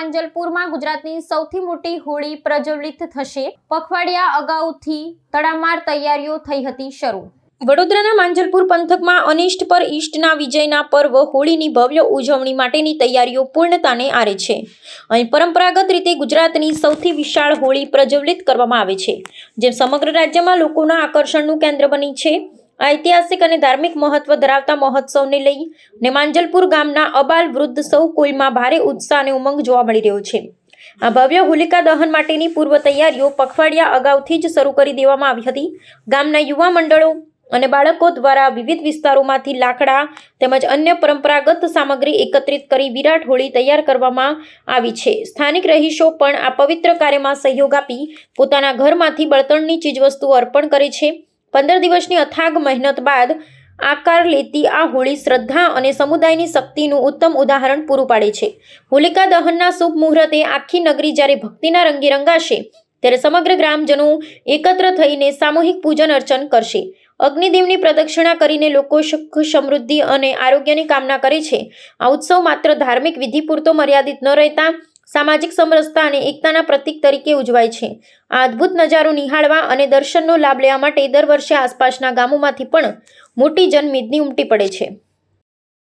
માંજલપુરમાં ગુજરાતની સૌથી મોટી હોળી પ્રજ્વલિત થશે। પખવાડિયા અગાઉથી તડામાર તૈયારીઓ થઈ હતી શરૂ। વડોદરાના માંજલપુર પંથકમાં અનિષ્ટ પર ઇષ્ટના વિજયના પર્વ હોળીની ભવ્ય ઉજવણી માટેની તૈયારીઓ પૂર્ણતાને આરે છે। અહીં પરંપરાગત રીતે ગુજરાતની સૌથી વિશાળ હોળી પ્રજ્વલિત કરવામાં આવે છે, જે સમગ્ર રાજ્યમાં લોકોના આકર્ષણનું કેન્દ્ર બની છે। આ ઐતિહાસિક અને ધાર્મિક મહત્વ ધરાવતા મહોત્સવને લઈને માંજલપુર ગામના અબાલ વૃદ્ધ સૌ કોઈમાં ભારે ઉત્સાહ અને ઉમંગ જોવા મળી રહ્યો છે। આ ભવ્ય હોલિકા દહન માટેની પૂર્વ તૈયારીઓ પખવાડિયા અગાઉથી જ શરૂ કરી દેવામાં આવી હતી। ગામના યુવા મંડળો અને બાળકો દ્વારા વિવિધ વિસ્તારોમાંથી લાકડા તેમજ અન્ય પરંપરાગત સામગ્રી એકત્રિત કરી વિરાટ હોળી તૈયાર કરવામાં આવી છે। સ્થાનિક રહીશો પણ આ પવિત્ર કાર્યમાં સહયોગ આપી પોતાના ઘરમાંથી બળતણની ચીજવસ્તુઓ અર્પણ કરે છે। 15 દિવસની અથાગ મહેનત બાદ આકાર લેતી આ હોળી શ્રદ્ધા અને સમુદાયની શક્તિનું ઉત્તમ ઉદાહરણ પૂરું પાડે છે। હોલિકા દહનના શુભ મુહૂર્તે આખી નગરી જ્યારે ભક્તિના રંગે રંગાશે, ત્યારે સમગ્ર ગ્રામજનો એકત્ર થઈને સામૂહિક પૂજન અર્ચન કરશે। અગ્નિદેવની પ્રદક્ષિણા કરીને લોકો સુખ સમૃદ્ધિ અને આરોગ્યની કામના કરે છે। આ ઉત્સવ માત્ર ધાર્મિક વિધિ પૂરતો મર્યાદિત ન રહેતા સામાજિક સમરસતા અને એકતાના પ્રતીક તરીકે ઉજવાય છે। આ અદ્ભુત નજારો નિહાળવા અને દર્શનનો લાભ લેવા માટે દર વર્ષે આસપાસના ગામોમાંથી પણ મોટી જનમેદની ઉમટી પડે છે।